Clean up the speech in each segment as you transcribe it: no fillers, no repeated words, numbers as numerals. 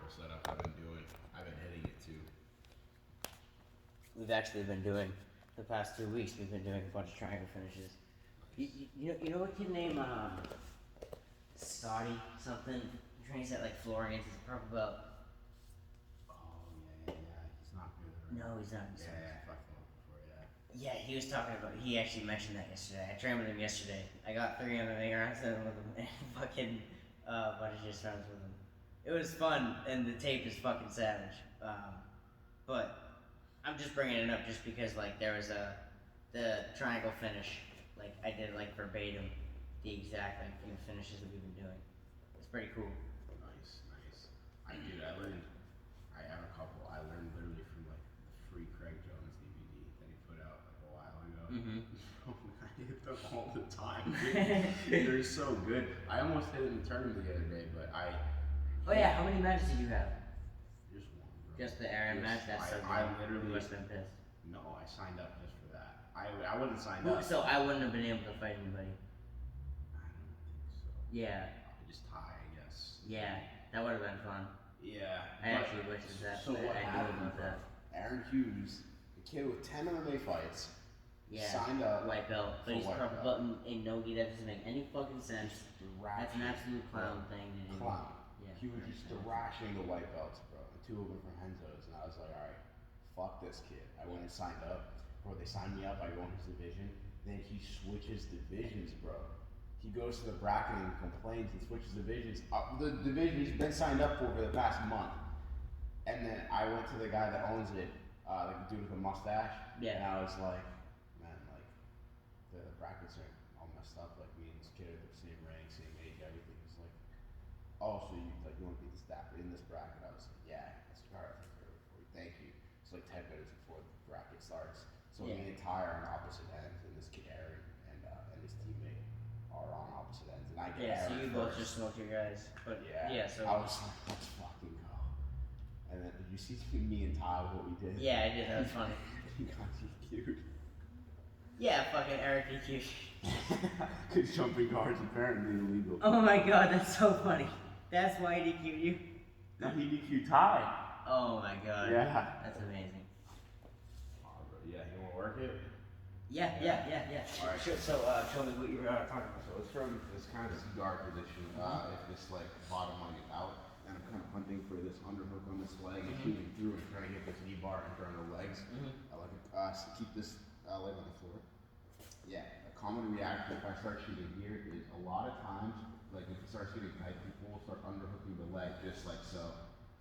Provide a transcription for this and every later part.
setup I've been doing. I've been hitting it too. We've actually been doing, the past 2 weeks, we've been doing a bunch of triangle finishes. You know what kid named Scotty something? He trains at like Florian's, he's a purple belt. Oh yeah. He's not good. Right? No, he's not. Yeah, I fucked him up before. Yeah. Yeah, he was talking about. He actually mentioned that yesterday. I trained with him yesterday. I got 3 MMA rounds in with him, and fucking bunch of just rounds with him. It was fun, and the tape is fucking savage. But I'm just bringing it up just because like there was the triangle finish. Like I did like verbatim, the exact like finishes that we've been doing. It's pretty cool. Nice. I learned. I have a couple. I learned literally from like the free Craig Jones DVD that he put out like a while ago. Mm-hmm. I hit them all the time. They're so good. I almost hit it in the tournament the other day, but I. Oh yeah, how many matches did you have? Just one, bro. Just the Aaron match. That's so good. I literally You must have been pissed. No, I signed up just for that. I wasn't signed Well, up. so I wouldn't have been able to fight anybody. I don't think so. Yeah. I just tie, I guess. Yeah, that would have been fun. Yeah. I actually wish that. So what I knew happened? about that. Aaron Hughes, a kid with 10 MMA fights, Yeah. signed up. White belt, but for he's white purple belt. belt in Nogi. That doesn't make any fucking sense. That's an absolute clown thing to do. Clown. Yeah. He was just thrashing the white belts, bro. The 2 of them from Henzo's, and I was like, all right, fuck this kid. I went and signed up. Bro, they signed me up. I go in his division. Then he switches divisions, bro. He goes to the bracket and complains and switches divisions. The division he's been signed up for the past month. And then I went to the guy that owns it, the dude with the mustache. Yeah. And I was like, man, like, the brackets are all messed up. Like, me and this kid are the same rank, same age, everything. He's like, oh, so you want to be in this bracket? I was like, yeah. That's all right. Thank you. It's like 10 minutes before the bracket starts. So Yeah. me and Ty are on opposite ends, and this kid Aaron and his teammate are on opposite ends, and I get Yeah, so Aaron you both first. just smoked your guys. But Yeah. so. I was like, let's fucking go. And then did you see me and Ty what we did? Yeah, I did. That was funny. He got DQ'd. Yeah, fucking Eric DQ. Because jumping guards apparently illegal. Oh my god, that's so funny. That's why he DQ'd you? No, he DQ'd Ty. Oh my god. Yeah. That's amazing. Yeah, you want to work it? Yeah. All right. So, show me what you were talking about. So it's from this kind of guard position. If this like bottom leg is out, and I'm kind of hunting for this underhook on this leg and shooting through and trying to get this knee bar in front of the legs. I like to keep this leg on the floor. Yeah. A common reaction if I start shooting here is a lot of times, like if it starts getting tight, people will start underhooking the leg just like so.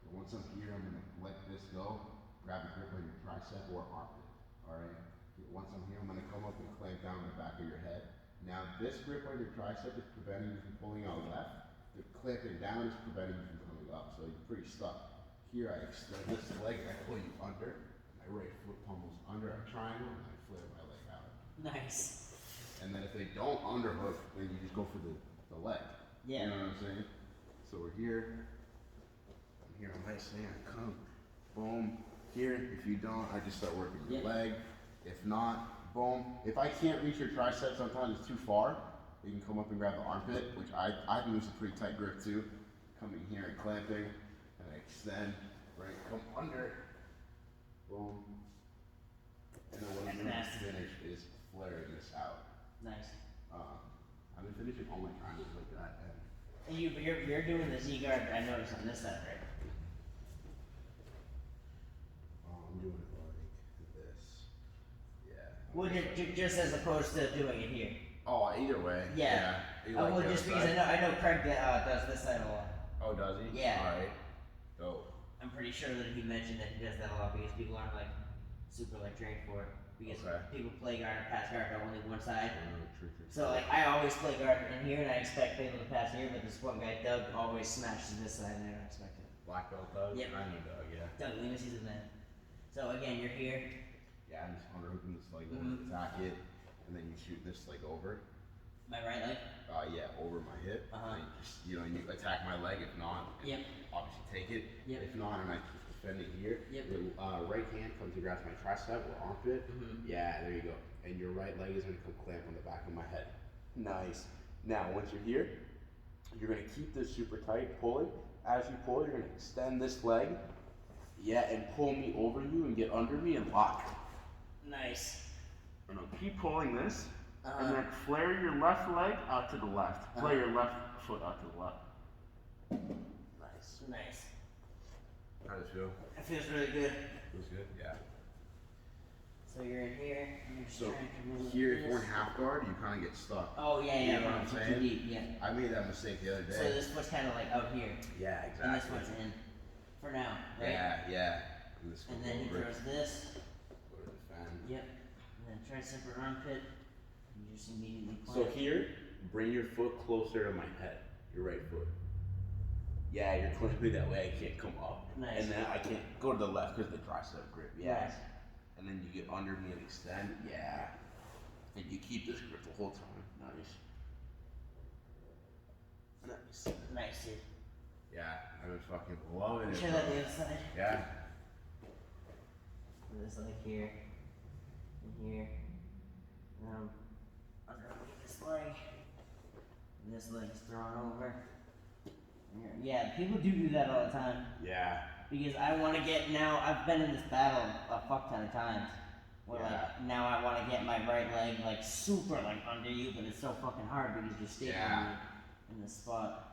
But once I'm here, I'm gonna let this go, grab a grip on your tricep or armpit. All right. Once I'm here, I'm going to come up and clamp down the back of your head. Now, this grip on your tricep is preventing you from pulling out left. The clamping down is preventing you from coming up, so you're pretty stuck. Here, I extend this leg and I pull you under. My right foot pummels under a triangle and I flare my leg out. Nice. And then if they don't underhook, then you just go for the leg. Yeah. You know what I'm saying? So we're here. I'm here on my stand. I come. Boom. Here, if you don't, I just start working your leg. If not, boom. If I can't reach your tricep, sometimes it's too far. You can come up and grab the armpit, which I can use a pretty tight grip too. Coming here and clamping, and I extend, right? Come under, boom. And then what I'm going to finish is flaring this out. Nice. I've been finishing all my triangles like that. And you're doing the Z guard. I noticed on this side, right? I'm doing it like this. Yeah. Well, just as opposed to doing it here. Oh, either way. Yeah. You like well, the just other because side? I know Craig does this side a lot. Oh, does he? Yeah. All right. Dope. I'm pretty sure that he mentioned that he does that a lot because people aren't like super like trained for it. Because people play guard and pass guard on only one side. So like I always play guard in here and I expect people to pass here, but this one guy Doug always smashes this side and I don't expect it. Black belt Doug? Yep. I know Doug, yeah. Doug Lemus, he's a man. So again, you're here. Yeah, I'm just underhooking this leg, attack it, and then you shoot this leg over. My right leg? Yeah, over my hip. Uh-huh. And you you attack my leg. If not, obviously take it. Yep. If not, and I keep defending here. Yep. The right hand comes and grabs my tricep or armpit. Yeah, there you go. And your right leg is going to come clamp on the back of my head. Nice. Now, once you're here, You're gonna keep this super tight, pull it. As you pull, you're gonna extend this leg, yeah, and pull me over you and get under me and lock. Nice. And I'll keep pulling this, and then flare your left leg out to the left. Flare your left foot out to the left. Nice. Nice. How does it feel? It feels really good. Feels good? Yeah. So you're in here, and you're just So trying to move here, if this. you're in half guard, you kind of get stuck. Oh, yeah, You yeah, know what I'm too saying? deep, yeah. I made that mistake the other day. So this foot's kind of like out here, Yeah, and this exactly. one's in for now, right? Yeah. And, this And goes then he over. throws this. Go to the fan. Yep. And then tricep or armpit. And you just immediately So clamp. here, bring your foot closer to my head. Your right foot. Yeah, you're pushing me that way. I can't come up. Nice. And then I can't go to the left because the tricep grip. Yeah. Nice. And then you get under me and extend. Yeah. And you keep this grip the whole time. Nice. Nice. Nice, dude. Yeah, I was fucking loving it. Try that the other side. Yeah. So this leg here, and here. Underneath this leg. And this leg's thrown over. Here. Yeah, people do that all the time. Yeah. Because I want to get now. I've been in this battle a fuck ton of times. Where like now I want to get my right leg like super like under you, but it's so fucking hard because you're staying in this spot.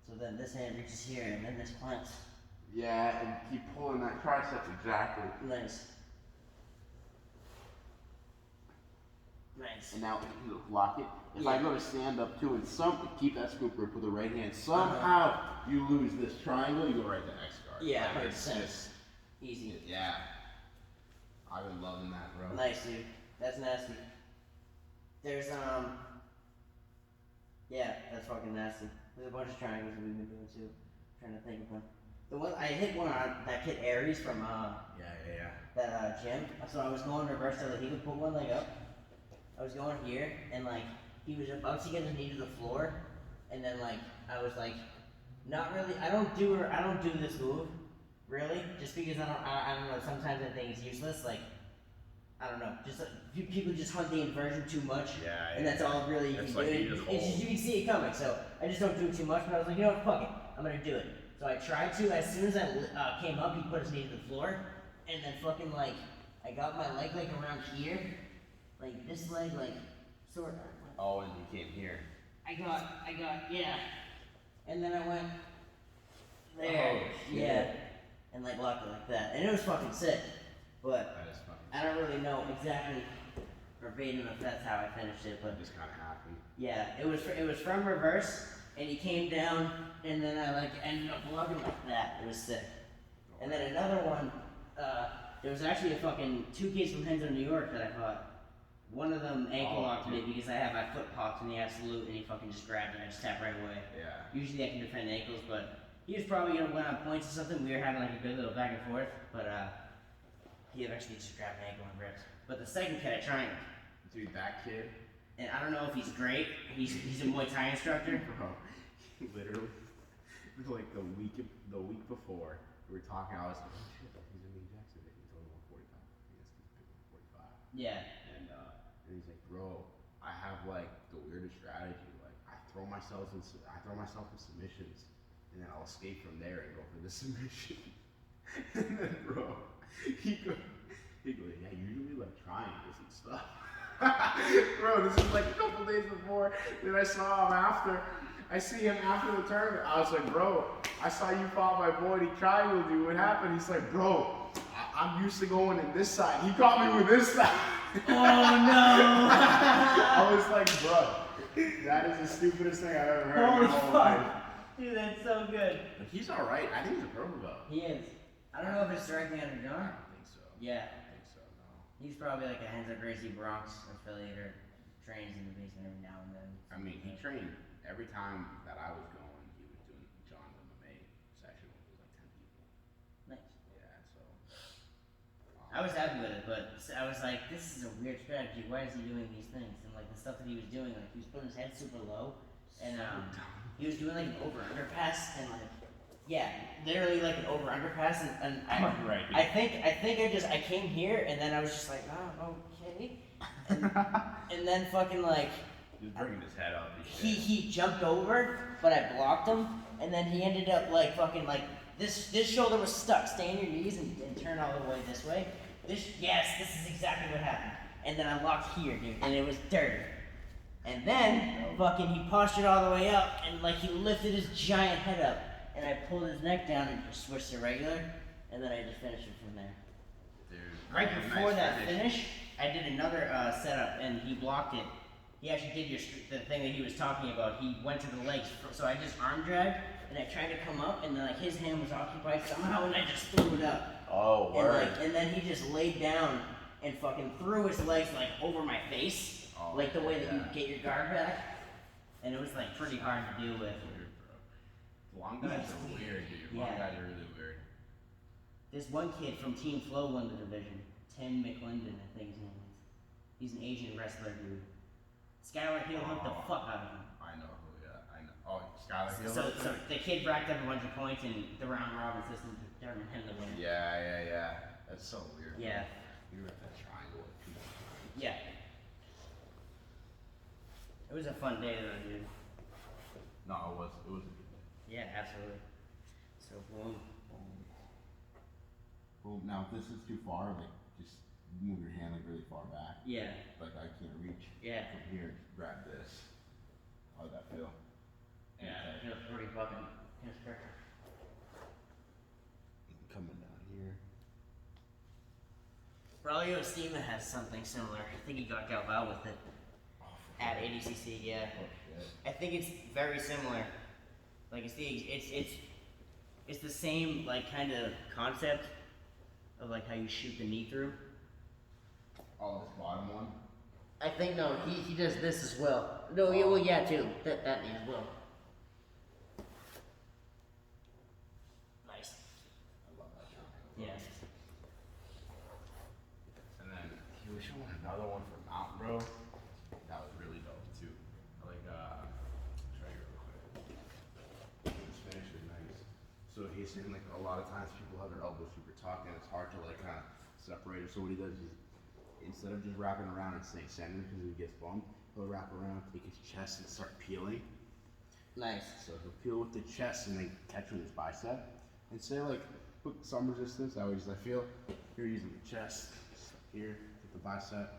So then this hand reaches here, and then this clamps. Yeah, and keep pulling that tricep exactly. Nice. Nice. And now you lock it. If I go to stand up too, and keep that scoop grip with the right hand. Somehow you lose this triangle, you go right to X guard. Yeah, like, 100%. Easy. Yeah. I've been loving that, bro. Nice, dude. That's nasty. There's yeah, that's fucking nasty. There's a bunch of triangles that we've been doing too. I'm trying to think of one. The one I hit one on that kid Aries from Yeah. that gym. So I was going reverse so that he could put one leg up. I was going here, and like he was about to get his knee to the floor, and then like I was like, not really. I don't do this move, really, just because I don't know. Sometimes I think it's useless. Like I don't know. Just people just hunt the inversion too much, and that's all really you can do. It's just you can see it coming. So I just don't do it too much. But I was like, you know what, fuck it, I'm gonna do it. So I tried to. As soon as I came up, he put his knee to the floor, and then fucking like I got my leg like around here. Like this leg, like sort of. Oh, and you came here. I got, yeah. And then I went there, yeah, and like locked it like that, and it was fucking sick. But That is fucking I don't really know exactly verbatim if that's how I finished it, but just kind of happened. yeah, it was from reverse, and he came down, and then I like ended up lugging like that. It was sick. And then another one, there was actually a fucking 2 kids from Henzo, New York that I caught. One of them ankle locked me because I had my foot popped in the absolute, and he fucking just grabbed it. I just tapped right away. Yeah. Usually I can defend ankles, but he was probably gonna win on points or something. We were having like a good little back and forth, but he eventually just grabbed an ankle and ripped. But the second kid I triangled, Dude, that kid. and I don't know if he's great. He's a Muay Thai instructor. Bro, literally, like the week before, we were talking. I was like, oh shit, he's in Jackson. He's only 145. He has to pick 145. Yeah. And he's like, bro, I have like the weirdest strategy. Like, I throw myself in submissions, and then I'll escape from there and go for the submission. And then, bro, he goes, yeah, usually like triangles and stuff. Bro, this is like a couple days before. Then I saw him after. I see him after the tournament. I was like, bro, I saw you fought my boy. He triangled you. What happened? He's like, bro, I'm used to going in this side. He caught me with this side. Oh no! I was like, bro, that is the stupidest thing I've ever heard in my whole life. Dude, that's so good. But he's alright. I think he's a purple belt. He is. I don't know if it's directly under I John. don't think so. Yeah. I don't think so, no. He's probably like a Henzo Gracie Bronx affiliate or trains in the basement every now and then. I mean, he trained every time that I was going, he was doing John's MMA session with like 10 people. Nice. Yeah, so. I was happy with it, but I was like, this is a weird strategy. Why is he doing these things? And like the stuff that he was doing, like he was putting his head super low, and he was doing like an over under pass, and like yeah, literally like an over under pass, and I think I came here, and then I was just like, oh okay, and then fucking like He was bringing his head up. He jumped over, but I blocked him, and then he ended up like fucking like this shoulder was stuck. Stay on your knees and turn all the way this way. This is exactly what happened. And then I locked here, dude, and it was dirty. And then fucking he postured all the way up, and like he lifted his giant head up, and I pulled his neck down and just switched to regular, and then I just finished it from there. Dude, Right before that finish, I did another setup, and he blocked it. He actually did the thing that he was talking about. He went to the legs, so I just arm dragged, and I tried to come up, and then like his hand was occupied somehow, and I just threw it up. Oh, word. And then he just laid down and fucking threw his legs like over my face, like the way that you get your guard back, and it was like pretty hard to deal with. Weird, bro. Long guys are weird, dude. Long guys are really weird. There's one kid from Team Flow won the division, Tim McClendon, I think his name is. He's an Asian wrestler, dude. Skylar Hill hooked the fuck out of him. I know who, yeah, I know. Oh, Skylar Hill? So the kid racked up a bunch of points, and the round robin system determined him to win. Yeah. That's so weird. Yeah. You were at that triangle like 2 times. Yeah. It was a fun day though, dude. No, it was a good day. Yeah, absolutely. So boom. Well, now if this is too far, like just move your hand like really far back. Yeah. Like I can't reach. Yeah. From here, grab this. How'd that feel? Yeah, it feels pretty fucking perfect. Coming down here. Braulio Estima has something similar. I think he got Galvao with it at ADCC. Yeah. Oh shit. I think it's very similar. Like it's the same like kind of concept of like how you shoot the knee through. Oh, this bottom one. I think no, he does this as well. No, yeah, well yeah too. That knee as well. Nice. I love that triangle. Yeah. And then he was showing another one for Mountain Bro. That was really dope too. Like show you real quick. This finish is nice. So he's saying like a lot of times people have their elbows super tucked and it's hard to like kind of separate it. So what he does is instead of just wrapping around and staying centered because he gets bumped, he'll wrap around, take his chest and start peeling. Nice. So he'll peel with the chest and then catch with his bicep. And say like put some resistance, that way just I feel you're using the chest here, with the bicep,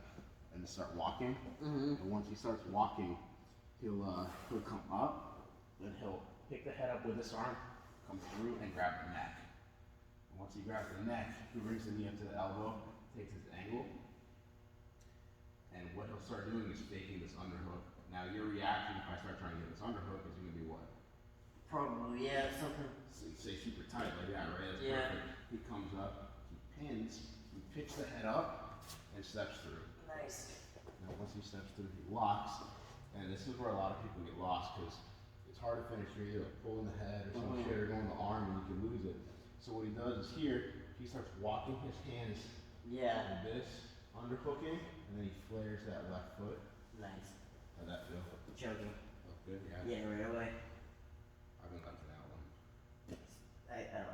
and then start walking. And once he starts walking, he'll come up, then he'll pick the head up with this arm, come through and grab the neck. And once he grabs the neck, he brings the knee up to the elbow, takes his angle, and what he'll start doing is faking this underhook. Now your reaction if I start trying to get this underhook is gonna be what? Probably, yeah, something. Say super tight like that, right? That's Yeah. perfect. He comes up, he pins, he picks the head up, and steps through. Nice. Now once he steps through, he locks, and this is where a lot of people get lost because it's hard to finish. You're either like pulling the head or some shit or going the arm and you can lose it. So what he does is here, he starts walking his hands Yeah. like this, underhooking, and then he flares that left foot. Nice. How'd that feel? Joking. Felt good, yeah. Yeah, right away. I've been liking that one.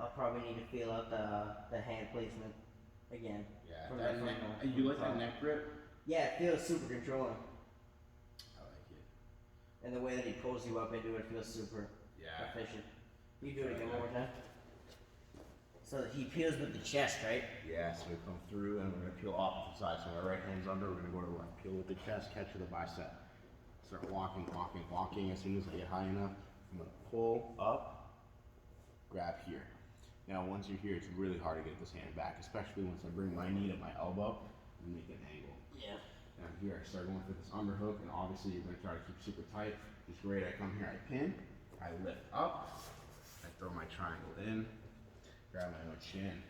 I'll probably need to feel out the hand placement again. Yeah, From that that neck, from you the like that top. neck grip? Yeah, it feels super controlling. I like it. And the way that he pulls you up into it feels super Yeah. efficient. You do it again one more time. So he peels with the chest, right? Yeah, so we come through and we're gonna peel opposite side. So my right hand's under, we're gonna go to the left. Peel with the chest, catch with the bicep. Start walking. As soon as I get high enough, I'm gonna pull up, grab here. Now once you're here, it's really hard to get this hand back, especially once I bring my knee to my elbow and make an angle. Yeah. And here I start going for this underhook, and obviously you're gonna try to keep super tight. It's great. I come here, I pin, I lift up, I throw my triangle in, grab my own chin,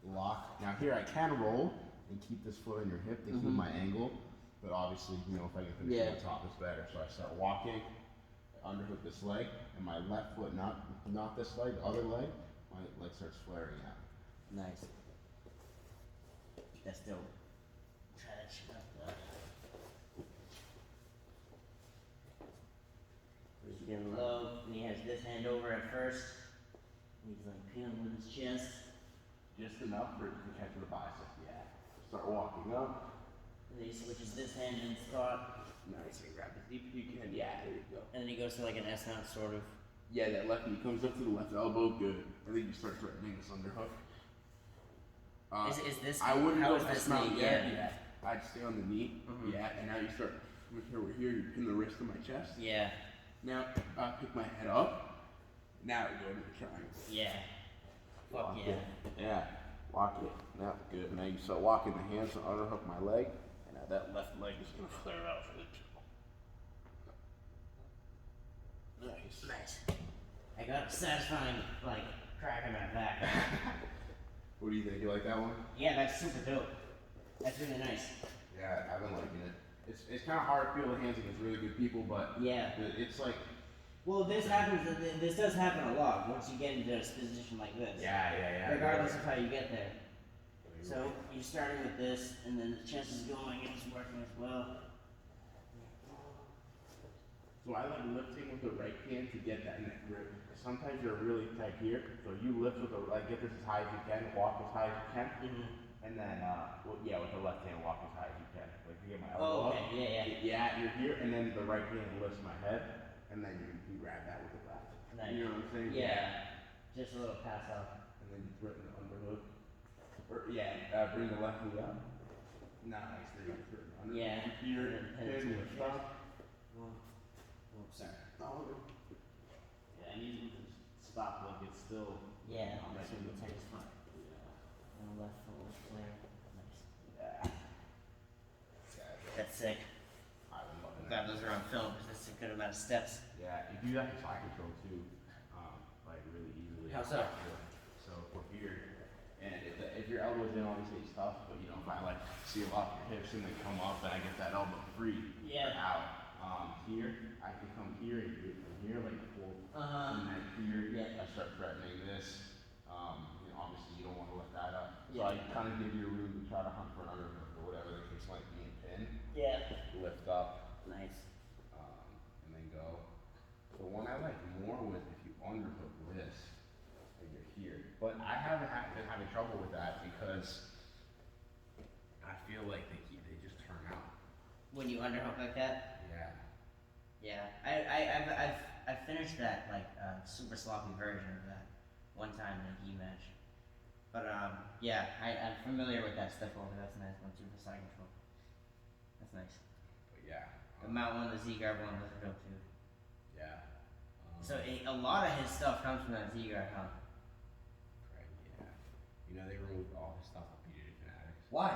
lock. Now here I can roll and keep this foot on your hip to keep my angle, but obviously, you know, if I can finish on top, it's better. So I start walking, I underhook this leg, and my left foot, not this leg, the other leg, my leg starts flaring out. Nice. That's dope. Try that shit up though. He's getting low, and he has this hand over at first. He's like peeling with his chest. Just enough for it to catch with the bicep, yeah. Start walking up, And then he switches this hand in squat, Nice. And grab as deep as you can. Yeah, there you go. and then he goes to like an S mount sort of. Yeah, that left knee comes up to the left elbow. Good. And then you start threatening this underhook. Is this? I wouldn't how go is S this mount knee? yet. Yeah. I'd stay on the knee. Mhm. Yeah, and now you start with here. We're here. You pin the wrist to my chest. Yeah. Now pick my head up. Now we go to the triangle. Yeah. Fuck Lock yeah. it. Yeah. Lock it. Now good. Now you start walking the hands to underhook my leg. And now that left leg is gonna flare out for the two. Nice. Nice. I got a satisfying like crack in my back. What do you think? You like that one? Yeah, that's super dope. That's really nice. Yeah, I've been liking it. It's kind of hard to feel the hands against really good people, but Yeah. it's like Well, this happens. This does happen a lot once you get into a position like this. yeah. Regardless of how you get there. So you're starting with this, and then the chest is going, and it's working as well. So I like lifting with the right hand to get that neck grip. Sometimes you're really tight here, so you lift with the like get this as high as you can, walk as high as you can, and then with the left hand walk as high as you can, like to get my elbow up. Yeah. Yeah, you're here, and then the right hand lifts my head, and then you grab that with the left. Nice. You know what I'm saying? Yeah. Just a little pass off. And then you threaten the underhook. Or bring the left knee up. Nice. There you go. Threaten the underhook. Yeah. Here, And then pin, to lift the up. Sorry. Oh, yeah, and you can stop like it's still. Yeah. I'm That's making really the tight as fuck. Yeah. And the left foot will flare. Nice. Yeah. That's sick. I've been loving I'm glad those are on film because that's a good amount of steps. Yeah, you do that with side control too, like really easily. How so? So we're here, and if your elbow's in, obviously it's tough. But if I like seal off your hips and then come up, and I get that elbow free. Yeah. Out. Here, I can come here and do it from here, like pull. And then here, Yeah. I start threatening this. Obviously you don't want to let that up. So Yeah. I kind of give you room to try to hunt for an underhook or whatever the case might be and pin. Yeah. Lift up. Nice. And then go. The one I like more was if you underhook this, like you're here. But I haven't been having trouble with that because I feel like they just turn out. When you underhook like that. Yeah. Yeah. I've finished that like super sloppy version of that one time in a gi match. But yeah, I'm familiar with that step over. That's a nice one too for side control. That's nice. But yeah. The mount one, the Z-guard one, those are dope too. Yeah. So a lot of his stuff comes from that Z-guard, huh? Right, yeah. They removed all his stuff with PJ Fanatics. Why?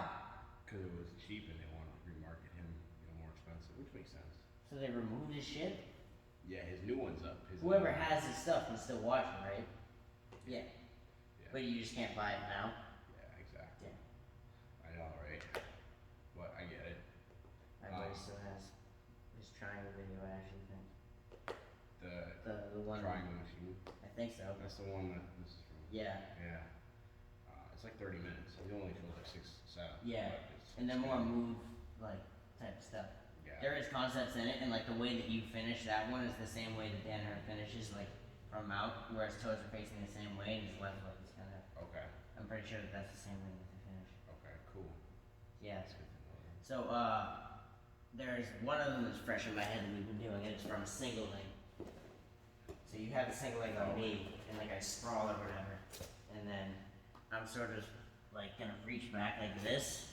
Because it was cheap and they wanted to remarket him, more expensive, which makes sense. So they removed his shit? Yeah, his new one's up. Whoever has his stuff can still watch it, right? Yeah. Yeah. But you just can't buy it now? Yeah, exactly. Yeah. I know, right? But I get it. My buddy still has his triangle video, I actually think. The one. Triangle machine. I think so. That's the one that this is from. Yeah. Yeah. It's like 30 minutes. It only shows like 6 setups. Yeah. but it's And then more good. move, like, type of stuff. Yeah. There is concepts in it, and like the way that you finish that one is the same way that Dan Hurt finishes, like from out, where his toes are facing the same way, and his left leg is kind of. Okay. I'm pretty sure that that's the same way that they finish. Okay. Cool. Yeah. That's good to know. So there's one of them that's fresh in my head that we've been doing, and it's from a single leg. So you have the single leg on me, and like I sprawl or whatever, and then I'm sort of like gonna reach back like this,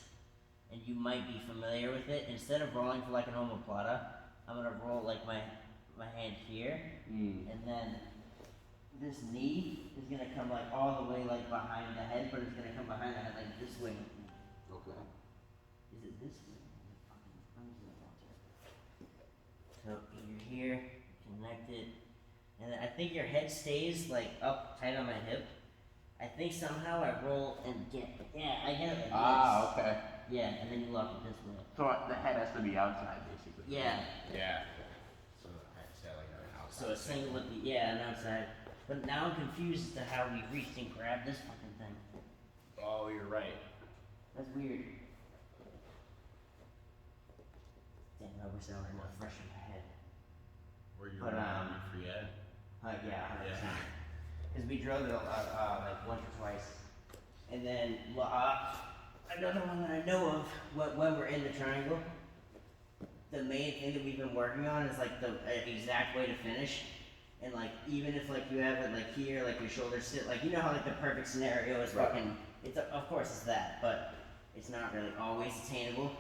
and you might be familiar with it. Instead of rolling for like an omoplata, I'm gonna roll like my hand here, and then this knee is gonna come like all the way like behind the head, but it's gonna come behind the head like this way. Okay. Is it this way? So you're here, connect it, and then I think your head stays like up tight on my hip. I think somehow I roll and get, I get it like this. Okay. Yeah, and then you lock it this way. So the head has to be outside, basically. Yeah. Yeah. So I'd say like an outside. So a single with the, and outside. But now I'm confused as to how we reached and grabbed this fucking thing. Oh, you're right. That's weird. Damn, I wish that were more fresh in my head. Were you But, free ed? Yeah, 100%. Because we drilled it like once or twice. And then, I Another one that I know of, when we're in the triangle, the main thing that we've been working on is like the exact way to finish. And like even if like you have it like here, like your shoulders sit, like you know how like the perfect scenario is Right. fucking. It's of course it's that, but it's not really always attainable.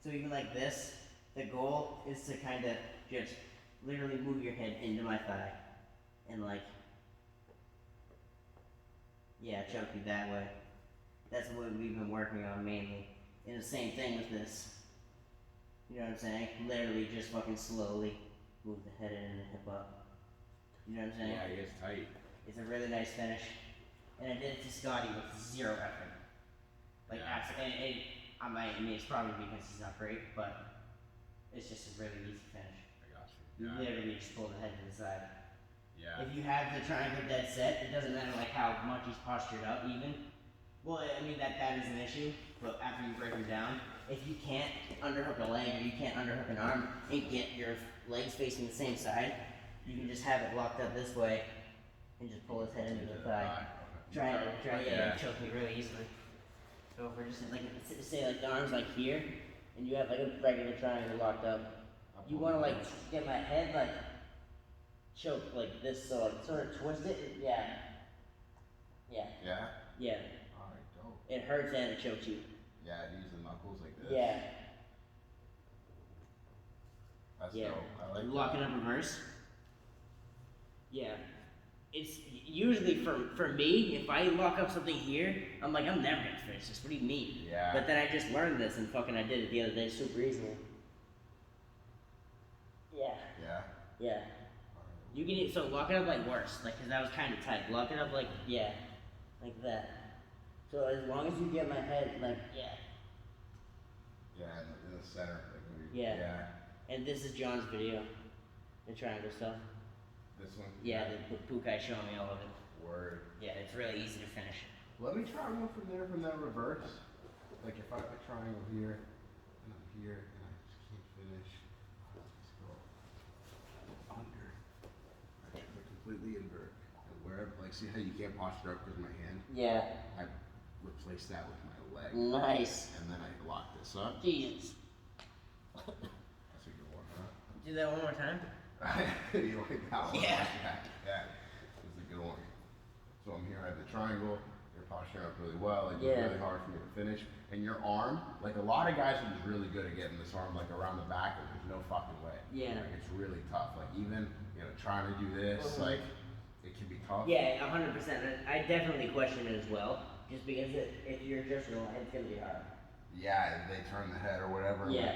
So even like this, the goal is to kind of just literally move your head into my thigh, and like, yeah, choke you that way. That's what we've been working on mainly. And the same thing with this. You know what I'm saying? Literally just fucking slowly move the head in and the hip up. You know what I'm saying? Yeah, it gets tight. It's a really nice finish. And I did it to Scotty with zero effort. Like, Yeah. and I mean, it's probably because he's not great, but it's just a really easy finish. I got You you. Yeah. literally just pull the head to the side. Yeah. If you have the triangle dead set, it doesn't matter like how much he's postured up even. Well, I mean that is an issue, but after you break him down, if you can't underhook a leg or you can't underhook an arm and get your legs facing the same side, you can just have it locked up this way and just pull his head into the thigh. Try Yeah. it choke me really easily. So if we're just like, say like the arms like here, and you have like a regular triangle locked up, you want to like get my head like choke like this, so like sort of twist it. Yeah. Yeah? Alright, dope. It hurts and it chokes you. Yeah, I'd use the knuckles like this. Yeah. That's Yeah. dope. I like Lock it that. up reverse. Yeah. It's usually for me, if I lock up something here, I'm like, I'm never gonna finish this. What do you mean? Yeah. But then I just learned this and fucking I did it the other day super easily. Yeah. Yeah? Yeah. Alright. You can so lock it up like worse, like cause that was kind of tight. Lock it up like like that. So as long as you get my head like Yeah, in the center. Like maybe. Yeah. Yeah. and this is John's video, the triangle stuff. This one? Yeah, the Pukai showing me all of it. Word. Yeah, it's really easy to finish. Let me try one from there, from that reverse. Like if I have a triangle here, and I'm here, and I just can't finish, I'll just go under. I completely invert. And wherever, like see how you can't posture up with my hand? Yeah. I replace that with my leg. Nice. And then I lock this up. Jesus. That's a good one, huh? Do that one more time. You like that one? Yeah. Yeah. That's a good one. So I'm here, I have the triangle, you're posturing up really well, like Yeah. it's really hard for me to finish. And your arm, like a lot of guys are just really good at getting this arm like around the back, and there's no fucking way. Yeah. Like it's really tough. Like even, trying to do this, like it can be tough. Yeah, 100%. I definitely question it as well, just because if you're just relying, it's gonna be hard. Yeah, they turn the head or whatever. Yeah.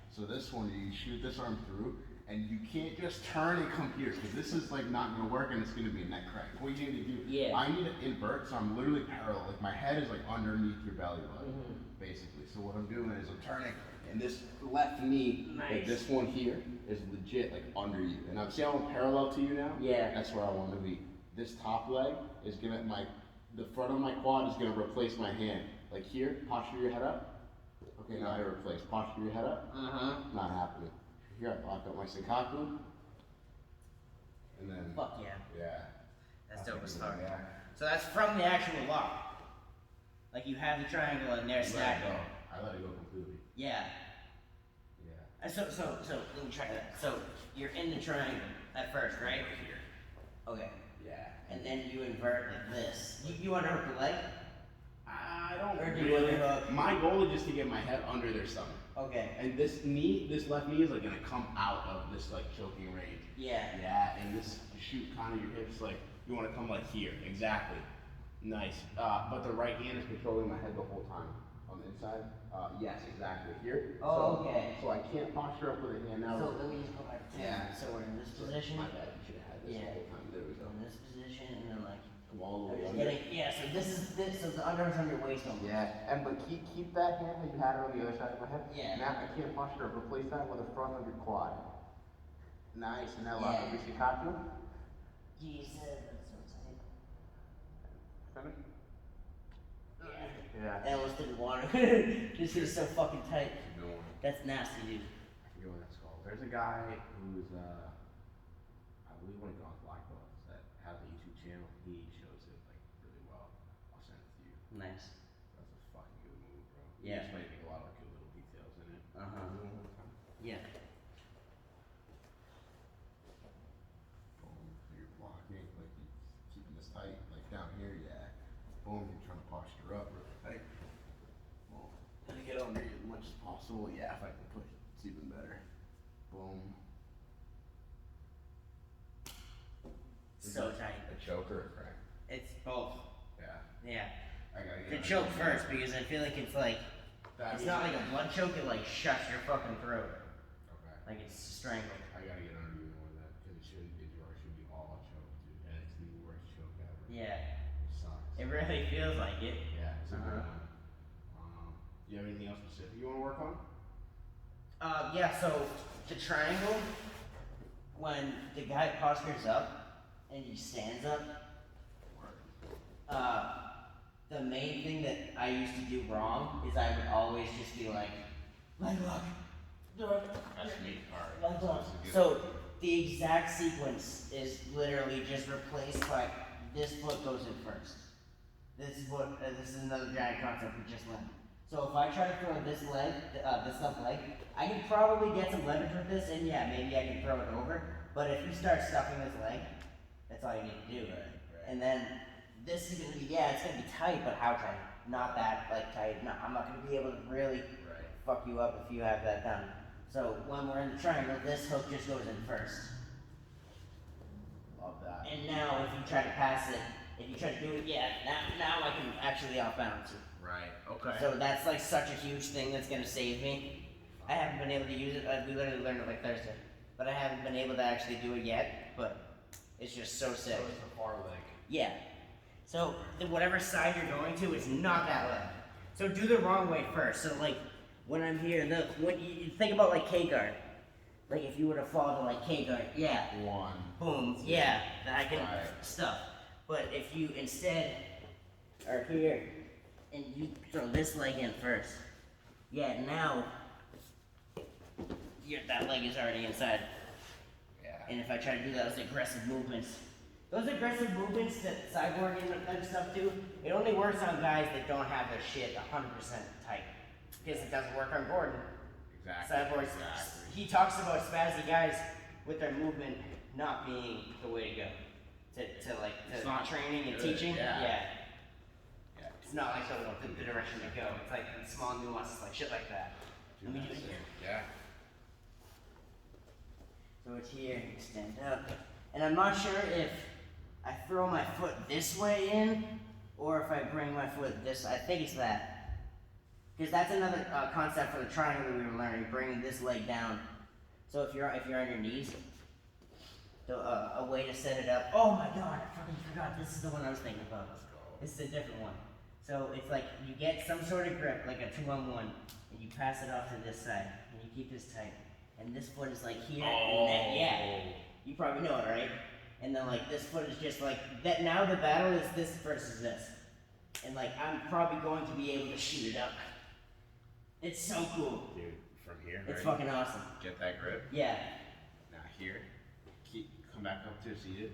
So this one, you shoot this arm through, and you can't just turn and come here, because this is like not gonna work, and it's gonna be a neck crack. What you need to do, Yeah. I need to invert, so I'm literally parallel. Like my head is like underneath your belly button, basically. So what I'm doing is I'm turning, and this left knee, like Nice. this one here, is legit like under you. And I'm see how I'm parallel to you now? Yeah. That's where I want to be. This top leg is gonna the front of my quad is gonna replace my hand. Like here, posture your head up. Okay, now I replace. Posture your head up. Not happening. Here, I lock up my Senkaku. And then, Fuck yeah. yeah. That's dope as a good fuck. one, Yeah. So that's from the actual lock. Like you have the triangle and they're Let it stacking. go. I let it go completely. Yeah. Yeah. So let me try that. So you're in the triangle at first, right? Right here. Okay. Yeah. And then you invert like this. You underhook the leg? I don't Or do you really. underhook? My goal is just to get my head under their stomach. Okay. And this left knee is like gonna come out of this like choking range. Yeah. Yeah, and this you shoot kind of your hips like you want to come like here, exactly. Nice. But the right hand is controlling my head the whole time on the inside. Yes, exactly. Here. Oh, so, okay. So I can't posture up with a hand now. So let me just go back to Yeah. So we're in this position. My bad. You should have had this Yeah. the whole time. There we go. In this position, and then like. Come all the way I'm just under. getting, yeah. So this is this. So the underhook's on your waist almost. Yeah, and but keep that hand that you had on the other side of my head. Yeah. Now I can't posture up. Replace that with the front of your quad. Nice. And now lock up Yeah. your Shikaku. Jesus, that's so tight. Finish. Yeah. Yeah. I almost didn't want to. This is so fucking tight. Keep going. That's nasty, dude. I forget what that's called. There's a guy who's, I believe one of Don's black belts that has a YouTube channel. He shows it like really well. I'll send it to you. Nice. That's a fucking good move, bro. Yeah. Just making a lot of good little details in it. Yeah. Boom. So you're blocking, like you keeping this tight, like down here, yeah. Boom, you're trying to posture up really tight. Boom. Trying to get under you as much as possible. Yeah, if I can push, it's even better. Boom. So tight. A choke or a crack? It's both. Yeah. Yeah. I gotta get The under choke you. first because I feel like it's like That it's not like a blood choke. It like shuts your fucking throat. Okay. Like it's strangled. I gotta get under you more than that because it shouldn't be, or it should be all a choke, dude. And it's the worst choke ever. Yeah. It sucks. It really feels like it. Yeah, it's a good Uh-huh. one. You have anything else specific you want to work on? Yeah. So the triangle, when the guy postures up and he stands up, the main thing that I used to do wrong is I would always just be like, leg lock, That's me. Alright. leg lock. This is good. So the exact sequence is literally just replaced by this foot goes in first. This is what this is another giant concept we just learned. So if I try to throw this leg, this left leg, I can probably get some leverage with this, and yeah, maybe I can throw it over. But if you start stuffing this leg, that's all you need to do. Right. And then this is gonna be, yeah, it's gonna be tight, but how tight? Not that like tight. No, I'm not gonna be able to really Right. fuck you up if you have that done. So when we're in the triangle, this hook just goes in first. Love that. And now if you try to pass it, if you try to do it, yeah, now I can actually off balance you. Right. Okay. So that's like such a huge thing that's gonna save me. I haven't been able to use it. We literally learned it like Thursday, but I haven't been able to actually do it yet. But it's just so sick. So it's the far leg. Yeah. So whatever side you're going to, it's not that leg. So do the wrong way first. So like when I'm here, when you think about like K guard, like if you were to fall to like K guard, yeah, One. boom, yeah, I can Right. stuff. But if you instead are here and you throw this leg in first, yeah, now that leg is already inside. Yeah. And if I try to do those aggressive movements that Cyborg and stuff do, it only works on guys that don't have their shit 100% tight. Because it doesn't work on Gordon. Exactly. Cyborg, Exactly. he talks about spazzy guys with their movement not being the way to go. It's not training and good, teaching. yeah. Yeah. It's not like the direction to go. It's like small nuances, like shit like that. Let me do it here. Yeah. So it's here, stand up. And I'm not sure if I throw my foot this way in, or if I bring my foot this, I think it's that. Because that's another concept for the triangle we were learning, bringing this leg down. So if you're on your knees, a way to set it up. Oh my god, I fucking forgot, this is the one I was thinking about. This is a different one. So it's like you get some sort of grip, like a 2-on-1, and you pass it off to this side, and you keep this tight. And this foot is like here, and that, yeah. You probably know it, right? And then like this foot is just like that. Now the battle is this versus this, and like I'm probably going to be able to shoot it up. It's so cool. Dude, from here. It's ready? fucking awesome. Get that grip. Yeah. Now here. Come back up to seated.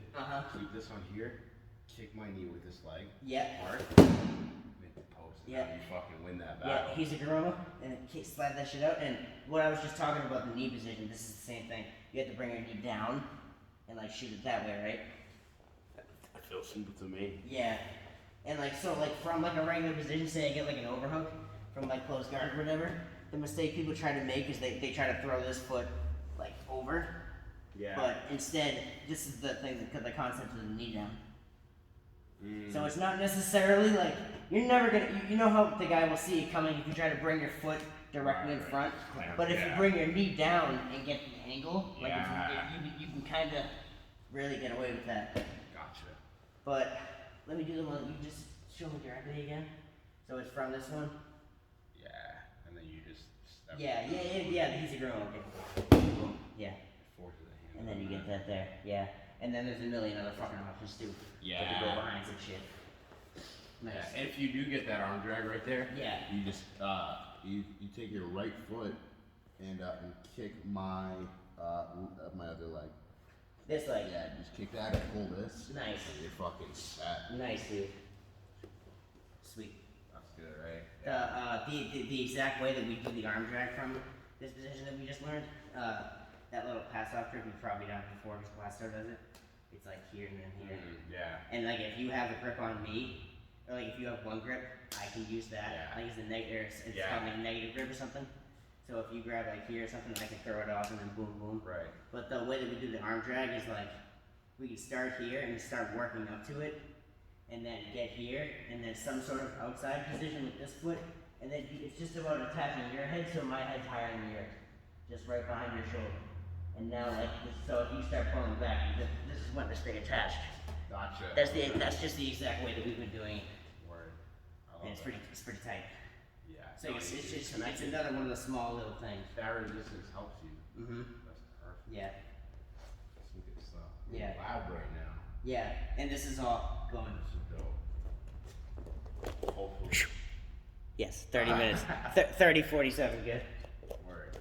Keep this on here. Kick my knee with this leg. Yep. Hard. Make the post. And Yeah. now you fucking win that Yeah. battle. He's a gorilla, and slide that shit out. And what I was just talking about, the knee position. This is the same thing. You have to bring your knee down, and like shoot it that way, right? It feels simple to me. Yeah. And like so, like from like a regular position, say I get like an overhook from like close guard or whatever. The mistake people try to make is they try to throw this foot like over. Yeah. But instead, this is the thing, the concept of the knee down. Mm. So it's not necessarily like, you're never gonna, you know how the guy will see it coming if you try to bring your foot directly in Right. front? Clamp, But if you yeah. bring your knee down and get the angle, like Yeah. if you can kind of really get away with that. Gotcha. But let me do the one, you just show me directly again. So it's from this one? Yeah. And then you just step Yeah, he's a girl, okay. Boom. Yeah. forces the hand. And then you get that there, yeah. And then there's a million other fucking options too. Yeah. That you go behind some shit. Nice. Yeah, and if you do get that arm drag right there, Yeah. you just you take your right foot and kick my my other leg. This leg. Yeah, just kick that and pull this. Nice. And you're fucking set. Nice, dude. Sweet. That's good. it, right? The exact way that we do the arm drag from this position that we just learned, that little pass off trick we've probably done before because Blasto does it. It's like here and then here. Yeah. And like if you have a grip on me, or like if you have one grip, I can use that. Yeah. Like it's a negative, it's Yeah. called like a negative grip or something. So if you grab like here or something, I can throw it off and then boom, boom. Right. But the way that we do the arm drag is like, we can start here and start working up to it, and then get here, and then some sort of outside position with this foot, and then it's just about attaching your head so my head's higher than yours, just right behind your shoulder. And now like, so if you start pulling back, this is when to stay attached. Gotcha. That's just the exact way that we've been doing it, Word. I love and it's that. pretty tight. Yeah. So it's another one of the small little things. That resistance helps you. Mm-hmm. That's perfect. Yeah. Some good stuff. Yeah. Lab right now. Yeah, and this is all going. This is dope. Hopefully. Yes, 30 minutes. 30, 47, good. Word.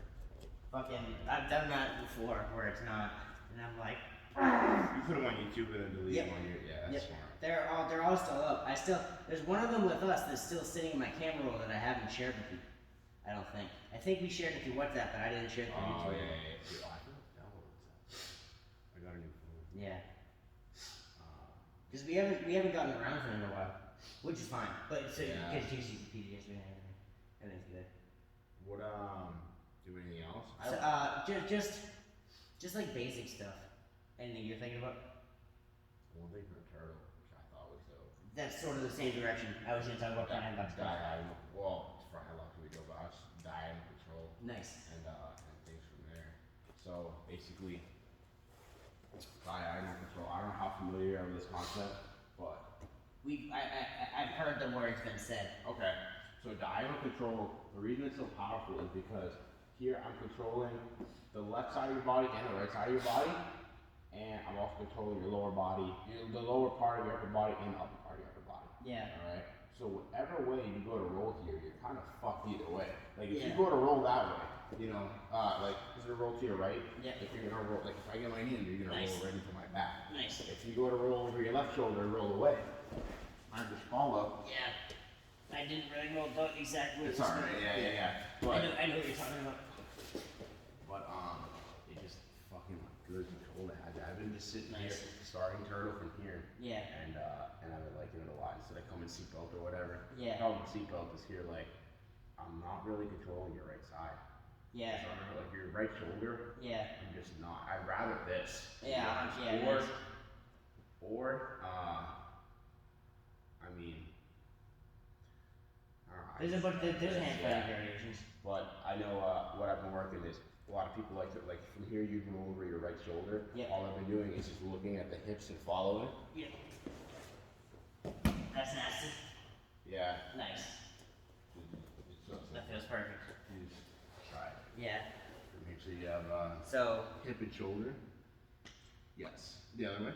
Fucking, I've done that before where it's not, and I'm like, You put them on YouTube and then delete Yep. them on your. Yeah, that's Yep. smart. they're all still up. There's one of them with us that's still sitting in my camera roll that I haven't shared with you. I don't think. I think we shared it through WhatsApp, but I didn't share it through Oh YouTube. yeah. Dude, I think I downloaded that. I got a new phone. Yeah, Uh, because we haven't gotten around to it in a while, which is fine. But so Yeah. you can just use the PDFs and everything. Everything's good. What do anything else? So, just like basic stuff. Anything you're thinking about? One thing for a turtle, which I thought was dope. That's sort of the same direction. I was gonna talk about Brian Bucks. Diagonal. Well, it's for how long can we go, but I was diagonal control Nice. and things from there. So basically, diagonal control. I don't know how familiar you are with this concept, but I've heard the words been said. okay. So diagonal control. The reason it's so powerful is because here I'm controlling the left side of your body and the right side of your body, and I'm also controlling your lower body, the lower part of your upper body and the upper part of your upper body. Yeah. All right. So whatever way you go to roll here, you're kind of fucked either way. Like if you Yeah. go to roll that way, you know, like is it a roll to your right? Yeah. If you're gonna roll, like if I get my knee, you're gonna Nice. roll right into my back. Nice. If you go to roll over your left shoulder, roll away. I just follow. Yeah. I didn't really know the exact words. It's alright. Yeah. But I know what you're talking about. it just fucking good control to have. I've been just sitting Nice. here, starting turtle from here. Yeah. And I've been liking it a lot. Instead of coming seatbelt or whatever. Yeah. Problem with seatbelt is here, like, I'm not really controlling your right side. Yeah. So, like your right shoulder, Yeah. I'm just not. I'd rather this. to be Yeah, honest. yeah, Or, nice. I mean, I don't know. There's a handful of Yeah. variations. But I know what I've been working is a lot of people like to, like from here you roll over your right shoulder. Yeah. All I've been doing is just looking at the hips and following. Yeah. That's nasty. Yeah. Nice. Just That feels perfect. try it. Yeah. Make sure you have So, hip and shoulder. Yes. The other way.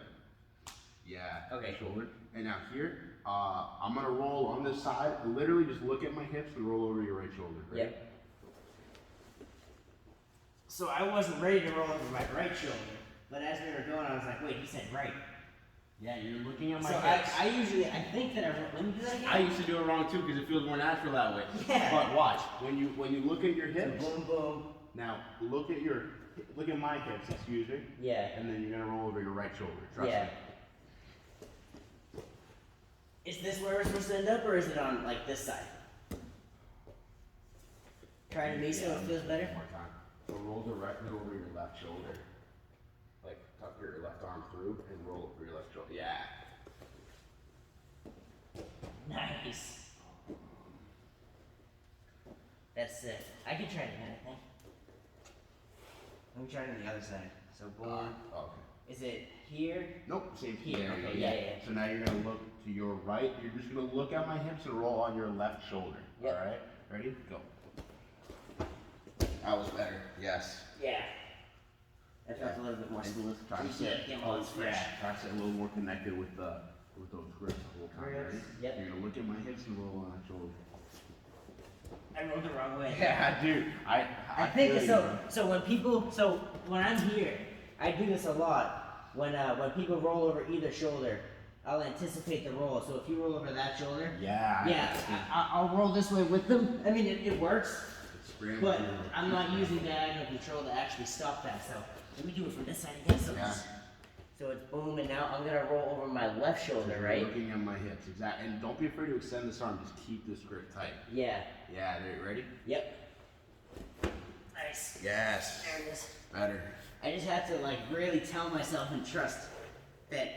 Yeah. Okay. Shoulder. And now here, I'm gonna roll on this side. Literally, just look at my hips and roll over your right shoulder. Right? yep. So I wasn't ready to roll over my right shoulder, but as we were going, I was like, wait, he said right. Yeah, you're looking at my So hips. I think that let me do that again. I used to do it wrong too because it feels more natural that way. Yeah. But watch, when you look at your So hips, boom, boom. now look at my hips, excuse me, Yeah. and then you're gonna roll over your right shoulder. Trust Yeah. me. Is this where we're supposed to end up, or is it on like this side? Try to me so it feels better. One more time. So roll directly over your left shoulder. Like tuck your left arm through and roll over your left shoulder. Yeah. Nice. That's it. I can try it again, I think. Let me try it on the other side. So boom. Okay. Is it here? Nope, same Here, there you okay, go, yeah. So now you're gonna look to your right. You're just gonna look at my hips and roll on your left shoulder. Yep. All right. Ready? Go. That was better. Yes. Yeah. That felt a little bit more smooth. Try to Yeah, sit. yeah, well, it's fresh. Try to sit a little more connected with those grips the whole time. Grips, Ready? yep. You're gonna look at my hips and roll on that shoulder. I rolled the wrong way. Yeah, dude. I think feel you, so. bro. So when I'm here, I do this a lot. When people roll over either shoulder, I'll anticipate the roll. So if you roll over that shoulder, Yeah. I'll roll this way with them. I mean, it works, It's but I'm not using diagonal control to actually stop that. So let me do it from this side again. So, so it's boom, and now I'm gonna roll over my left shoulder, right? Looking at my hips, exactly. And don't be afraid to extend this arm. Just keep this grip tight. Yeah. Yeah. There. Ready? Yep. Nice. Yes. There it is. Better. I just have to like really tell myself and trust that,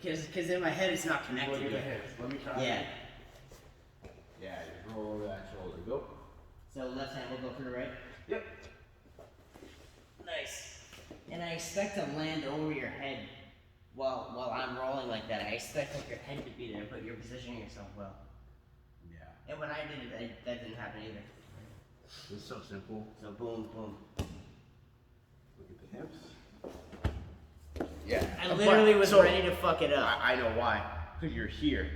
because in my head it's not connected Look at the yet. hips. Let me try. Yeah. Yeah. Just roll over that shoulder. Go. So left hand will go for the right. Yep. Nice. And I expect to land over your head while I'm rolling like that. I expect like your head to be there, but you're positioning yourself well. Yeah. And when I did it, that didn't happen either. It's so simple. So boom, boom. Look at the hips. Yeah. I literally was ready to fuck it up. I know why. Because you're here.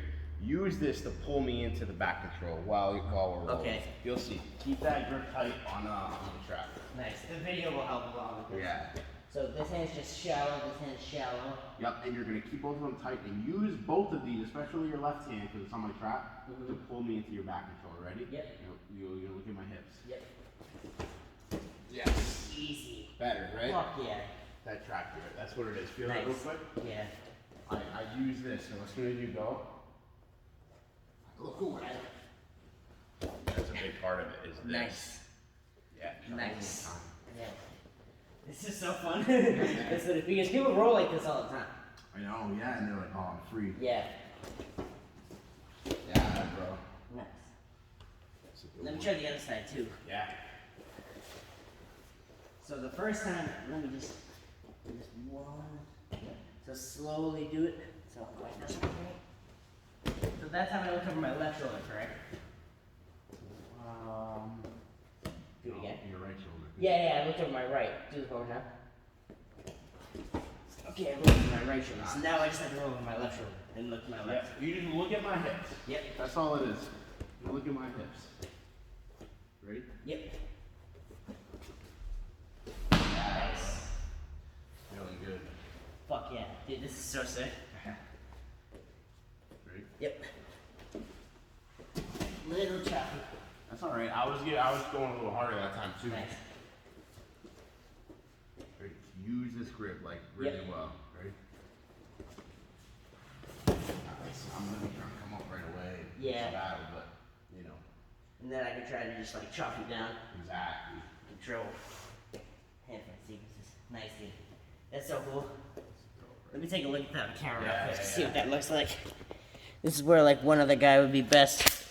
Use this to pull me into the back control while we're rolling. Okay. You'll see. Keep that grip tight on the trap. Nice. The video will help a lot with this. Yeah. So this hand's just shallow, this hand's shallow. Yep, and you're gonna keep both of them tight and use both of these, especially your left hand, because it's on my trap, to pull me into your back control. Ready? Yep. You'll look at my hips. Yep. Yes. Easy. Better, right? Fuck yeah. That trap grip. That's what it is. Feel Nice. that real quick? Yeah. I use this, so as soon as you go, look away. That's a big part of it, is this. Nice. Yeah. Nice. Yeah. This is so fun. Because people roll like this all the time. I know, yeah, and they're like, oh, I'm free. Yeah. Yeah, bro. Nice. That's a good Let me one. try the other side too. Yeah. So the first time, let me just do this one. So slowly do it. So like this. So that time I look over my left shoulder, correct? Do it again. Your right shoulder. Yeah, I looked over my right. Do this one more time. Okay, I looked over my right shoulder. So now I just have to roll over my left shoulder and look to my left. You just look at my hips. Yep. That's all it is. You look at my hips. Ready? Yep. Nice. Feeling good. Fuck yeah. Dude, this is so sick. Ready? Yep. Little choppy. That's all right. I was going a little harder that time too. Nice. Ready? Use this grip like really well. Ready? Nice. I'm gonna be trying to come up right away. Yeah. It's a battle, but you know. And then I can try to just like chop you down. Exactly. Control. Handprint sequences. Nice, dude. That's so cool. Let me take a look at that on camera real quick to see what that looks like. This is where like one other guy would be best.